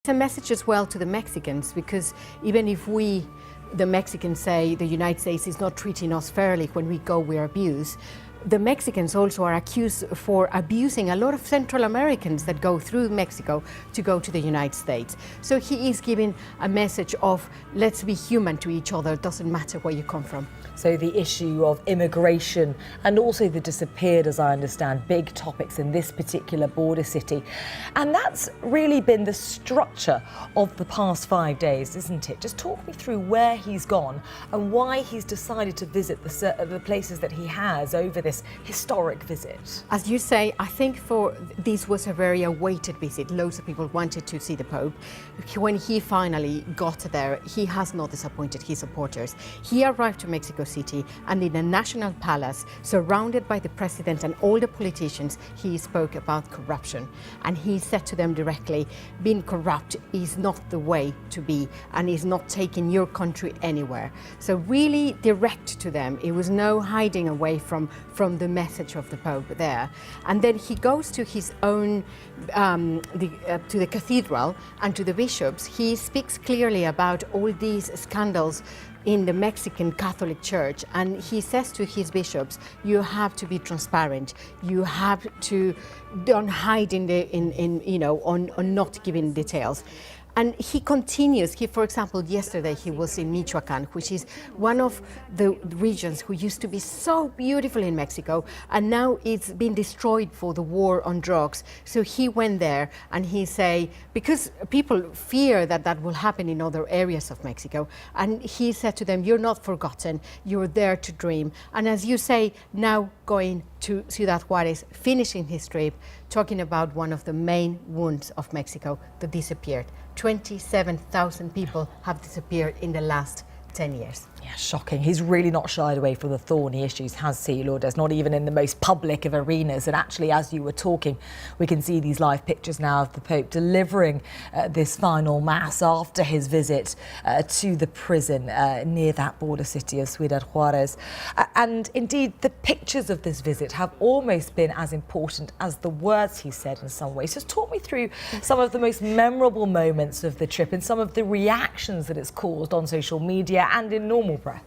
It's a message as well to the Mexicans, because even if we, the Mexicans, say the United States is not treating us fairly, when we go we're abused, the Mexicans also are accused for abusing a lot of Central Americans that go through Mexico to go to the United States. So he is giving a message of let's be human to each other, it doesn't matter where you come from. So the issue of immigration and also the disappeared, as I understand, big topics in this particular border city. And that's really been the structure of the past 5 days, isn't it? Just talk me through where he's gone and why he's decided to visit the places that he has over this historic visit. As you say, I think this was a very awaited visit. Loads of people wanted to see the Pope. When he finally got there, he has not disappointed his supporters. He arrived to Mexico City, and in a national palace, surrounded by the president and all the politicians, he spoke about corruption. And he said to them directly, being corrupt is not the way to be and is not taking your country anywhere. So really direct to them. It was no hiding away from the message of the Pope there. And then he goes to his own, to the cathedral and to the bishops. He speaks clearly about all these scandals in the Mexican Catholic Church, and he says to his bishops, you have to be transparent, you have to don't hide on not giving details. And he continues. For example, yesterday he was in Michoacan, which is one of the regions who used to be so beautiful in Mexico, and now it's been destroyed for the war on drugs. So he went there and he say, because people fear that that will happen in other areas of Mexico, and he said to them, you're not forgotten, you're there to dream. And as you say, now going to Ciudad Juarez, finishing his trip, talking about one of the main wounds of Mexico, the disappeared. 27,000 people have disappeared in the last 10 years. Yeah, shocking. He's really not shied away from the thorny issues, has he, Lourdes? Not even in the most public of arenas. And actually, as you were talking, we can see these live pictures now of the Pope delivering this final mass after his visit to the prison near that border city of Ciudad Juarez. And indeed, the pictures of this visit have almost been as important as the words he said in some ways. Just talk me through some of the most memorable moments of the trip and some of the reactions that it's caused on social media and in normal press.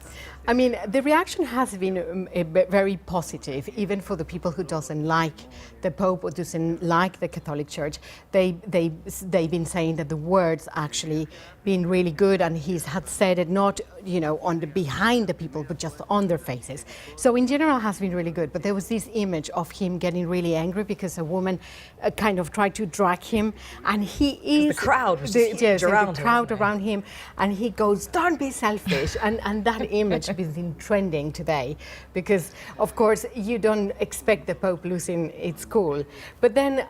I mean, the reaction has been very positive, even for the people who doesn't like the Pope or doesn't like the Catholic Church. They've been saying that the words actually been really good, and he's had said it not, behind the people, but just on their faces. So in general, has been really good. But there was this image of him getting really angry because a woman kind of tried to drag him, and he is the crowd was just huge around the crowd around him, and he goes, "Don't be selfish," and that image has been trending today, because of course you don't expect the Pope losing its cool, but then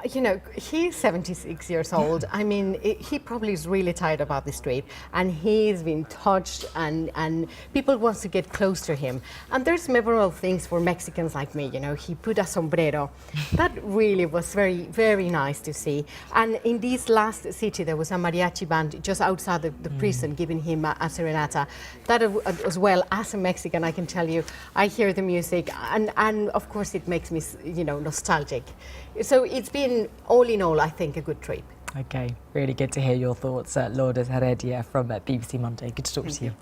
he's 76 years old. I mean, he probably is really tired about this trip, and he's been touched, and people want to get close to him. And there's memorable things for Mexicans like me. He put a sombrero. That really was very, very nice to see. And in this last city, there was a mariachi band just outside the prison giving him a serenata. That as well, as a Mexican, I can tell you, I hear the music, and of course it makes me, nostalgic. So it's been, all in all, I think, a good trip. Okay, really good to hear your thoughts, Lourdes Heredia from BBC Monday. Good to talk to you.